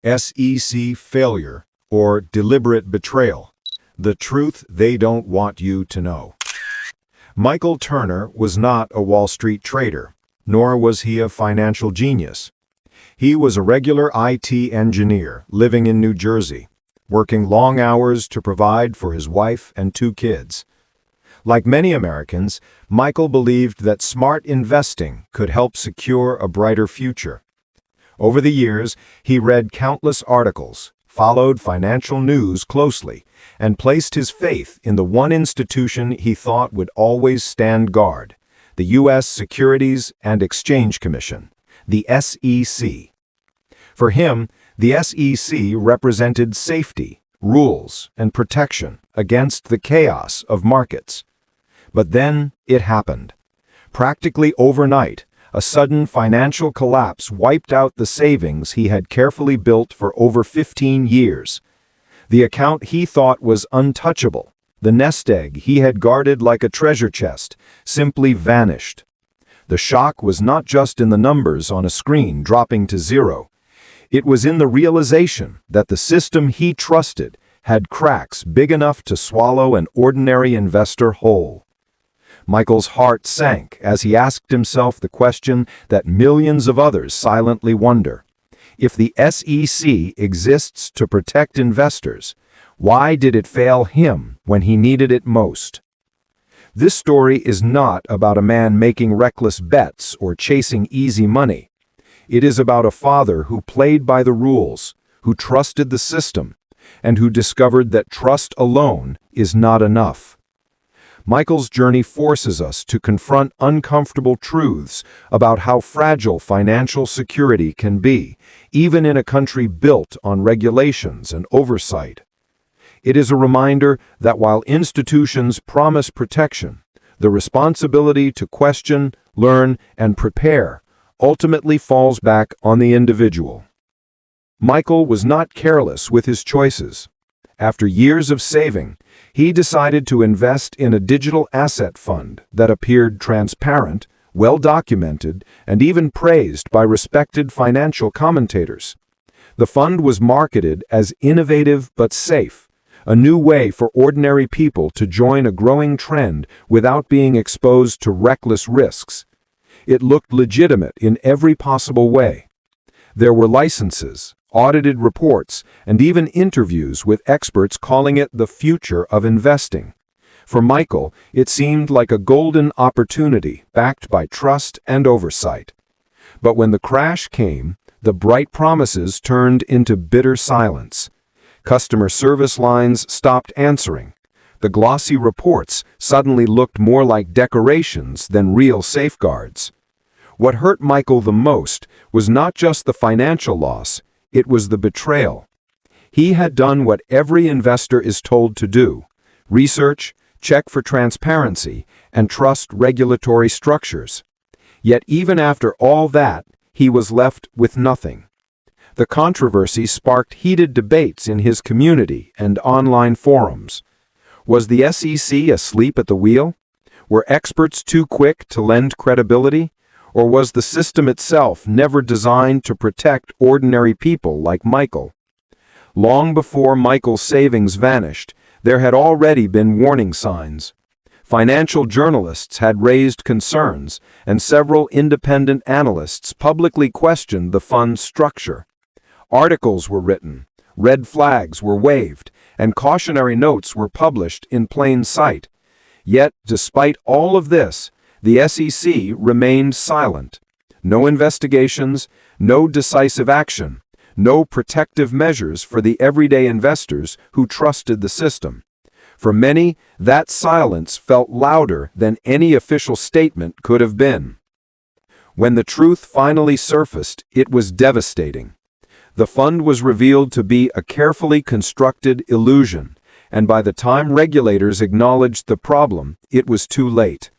SEC failure, or deliberate betrayal. The truth they don't want you to know. Michael Turner was not a Wall Street trader, nor was he a financial genius. He was a regular IT engineer living in New Jersey, working long hours to provide for his wife and 2 kids. Like many Americans, Michael believed that smart investing could help secure a brighter future. Over the years, he read countless articles, followed financial news closely, and placed his faith in the one institution he thought would always stand guard, the U.S. Securities and Exchange Commission, the SEC. For him, the SEC represented safety, rules, and protection against the chaos of markets. But then it happened. Practically overnight, a sudden financial collapse wiped out the savings he had carefully built for over 15 years. The account he thought was untouchable, the nest egg he had guarded like a treasure chest, simply vanished. The shock was not just in the numbers on a screen dropping to zero. It was in the realization that the system he trusted had cracks big enough to swallow an ordinary investor whole. Michael's heart sank as he asked himself the question that millions of others silently wonder. If the SEC exists to protect investors, why did it fail him when he needed it most? This story is not about a man making reckless bets or chasing easy money. It is about a father who played by the rules, who trusted the system, and who discovered that trust alone is not enough. Michael's journey forces us to confront uncomfortable truths about how fragile financial security can be, even in a country built on regulations and oversight. It is a reminder that while institutions promise protection, the responsibility to question, learn, and prepare ultimately falls back on the individual. Michael was not careless with his choices. After years of saving, he decided to invest in a digital asset fund that appeared transparent, well-documented, and even praised by respected financial commentators. The fund was marketed as innovative but safe, a new way for ordinary people to join a growing trend without being exposed to reckless risks. It looked legitimate in every possible way. There were licenses, audited reports, and even interviews with experts calling it the future of investing. For Michael, it seemed like a golden opportunity backed by trust and oversight. But when the crash came, the bright promises turned into bitter silence. Customer service lines stopped answering. The glossy reports suddenly looked more like decorations than real safeguards. What hurt Michael the most was not just the financial loss, it was the betrayal. He had done what every investor is told to do: research, check for transparency, and trust regulatory structures. Yet even after all that, he was left with nothing. The controversy sparked heated debates in his community and online forums. Was the SEC asleep at the wheel? Were experts too quick to lend credibility? Or was the system itself never designed to protect ordinary people like Michael? Long before Michael's savings vanished, there had already been warning signs. Financial journalists had raised concerns, and several independent analysts publicly questioned the fund's structure. Articles were written, red flags were waved, and cautionary notes were published in plain sight. Yet, despite all of this, the SEC remained silent. No investigations, no decisive action, no protective measures for the everyday investors who trusted the system. For many, that silence felt louder than any official statement could have been. When the truth finally surfaced, it was devastating. The fund was revealed to be a carefully constructed illusion, and by the time regulators acknowledged the problem, it was too late.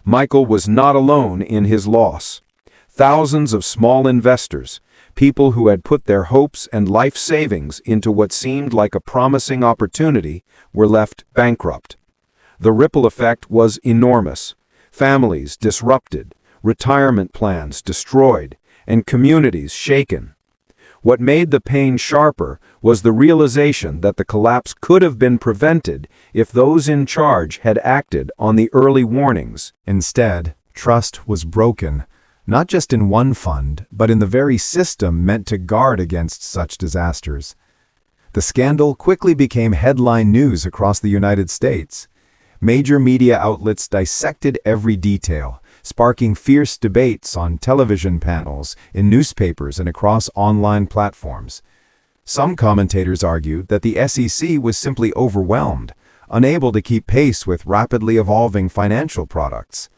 Michael was not alone in his loss. Thousands of small investors, people who had put their hopes and life savings into what seemed like a promising opportunity, were left bankrupt. The ripple effect was enormous. Families disrupted, retirement plans destroyed, and communities shaken. What made the pain sharper was the realization that the collapse could have been prevented if those in charge had acted on the early warnings. Instead, trust was broken, not just in one fund, but in the very system meant to guard against such disasters. The scandal quickly became headline news across the United States. Major media outlets dissected every detail, sparking fierce debates on television panels, in newspapers, and across online platforms. Some commentators argued that the SEC was simply overwhelmed, unable to keep pace with rapidly evolving financial products.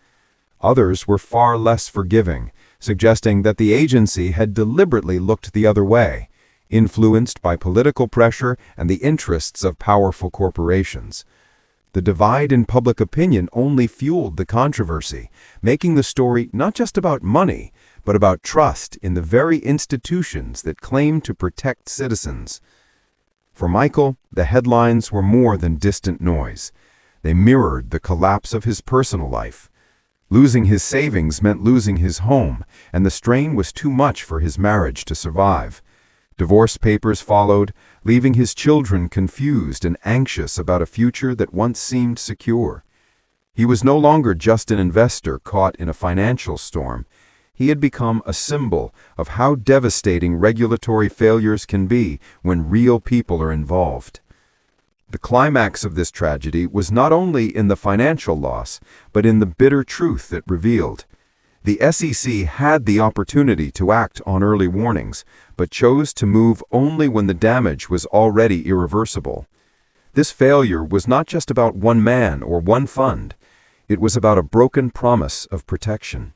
Others were far less forgiving, suggesting that the agency had deliberately looked the other way, influenced by political pressure and the interests of powerful corporations. The divide in public opinion only fueled the controversy, making the story not just about money, but about trust in the very institutions that claim to protect citizens. For Michael, the headlines were more than distant noise. They mirrored the collapse of his personal life. Losing his savings meant losing his home, and the strain was too much for his marriage to survive. Divorce papers followed, leaving his children confused and anxious about a future that once seemed secure. He was no longer just an investor caught in a financial storm. He had become a symbol of how devastating regulatory failures can be when real people are involved. The climax of this tragedy was not only in the financial loss, but in the bitter truth it revealed. The SEC had the opportunity to act on early warnings, but chose to move only when the damage was already irreversible. This failure was not just about one man or one fund. It was about a broken promise of protection.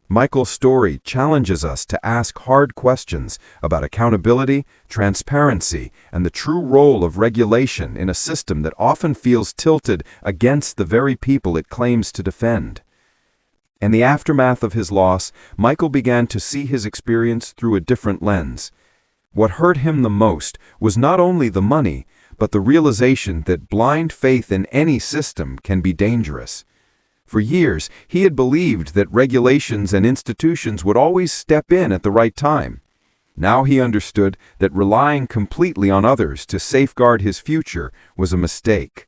Michael's story challenges us to ask hard questions about accountability, transparency, and the true role of regulation in a system that often feels tilted against the very people it claims to defend. In the aftermath of his loss, Michael began to see his experience through a different lens. What hurt him the most was not only the money, but the realization that blind faith in any system can be dangerous. For years, he had believed that regulations and institutions would always step in at the right time. Now he understood that relying completely on others to safeguard his future was a mistake.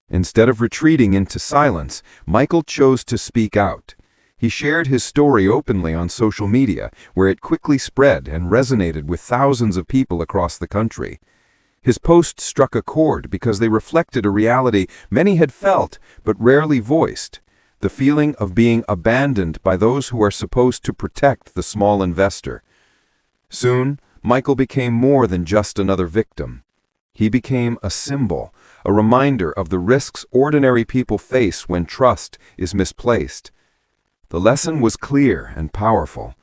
Instead of retreating into silence, Michael chose to speak out. He shared his story openly on social media, where it quickly spread and resonated with thousands of people across the country. His posts struck a chord because they reflected a reality many had felt but rarely voiced: the feeling of being abandoned by those who are supposed to protect the small investor. Soon, Michael became more than just another victim. He became a symbol, a reminder of the risks ordinary people face when trust is misplaced. The lesson was clear and powerful.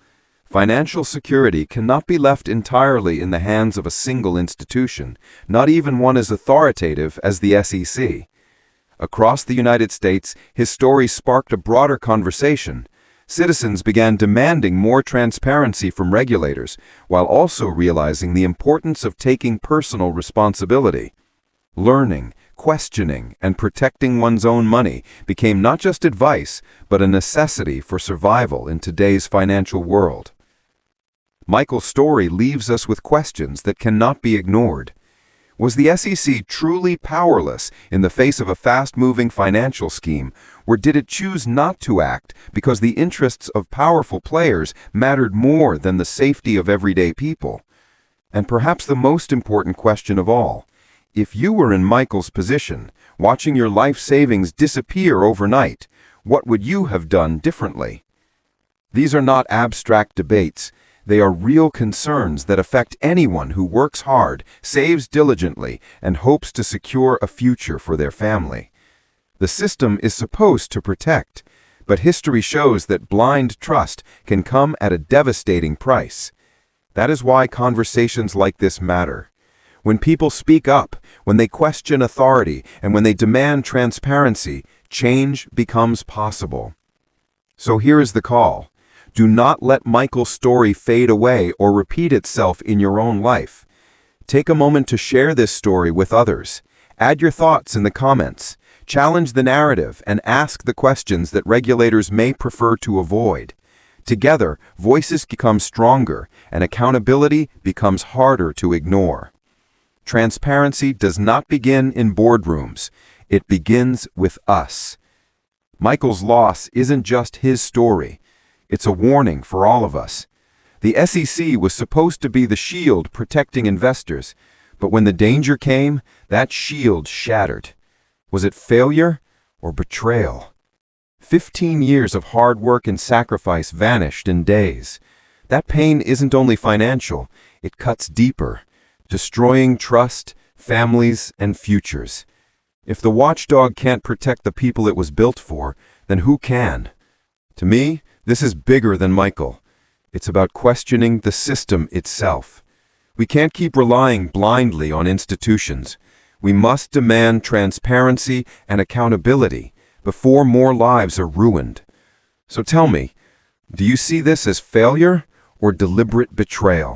Financial security cannot be left entirely in the hands of a single institution, not even one as authoritative as the SEC. Across the United States, his story sparked a broader conversation. Citizens began demanding more transparency from regulators, while also realizing the importance of taking personal responsibility. Learning, questioning, and protecting one's own money became not just advice, but a necessity for survival in today's financial world. Michael's story leaves us with questions that cannot be ignored. Was the SEC truly powerless in the face of a fast-moving financial scheme, or did it choose not to act because the interests of powerful players mattered more than the safety of everyday people? And perhaps the most important question of all: if you were in Michael's position, watching your life savings disappear overnight, what would you have done differently? These are not abstract debates. They are real concerns that affect anyone who works hard, saves diligently, and hopes to secure a future for their family. The system is supposed to protect, but history shows that blind trust can come at a devastating price. That is why conversations like this matter. When people speak up, when they question authority, and when they demand transparency, change becomes possible. So here is the call. Do not let Michael's story fade away or repeat itself in your own life. Take a moment to share this story with others. Add your thoughts in the comments. Challenge the narrative and ask the questions that regulators may prefer to avoid. Together, voices become stronger and accountability becomes harder to ignore. Transparency does not begin in boardrooms. It begins with us. Michael's loss isn't just his story. It's a warning for all of us. The SEC was supposed to be the shield protecting investors, but when the danger came, that shield shattered. Was it failure or betrayal? 15 years of hard work and sacrifice vanished in days. That pain isn't only financial, it cuts deeper, destroying trust, families, and futures. If the watchdog can't protect the people it was built for, then who can? To me, this is bigger than Michael. It's about questioning the system itself. We can't keep relying blindly on institutions. We must demand transparency and accountability before more lives are ruined. So tell me, do you see this as failure or deliberate betrayal?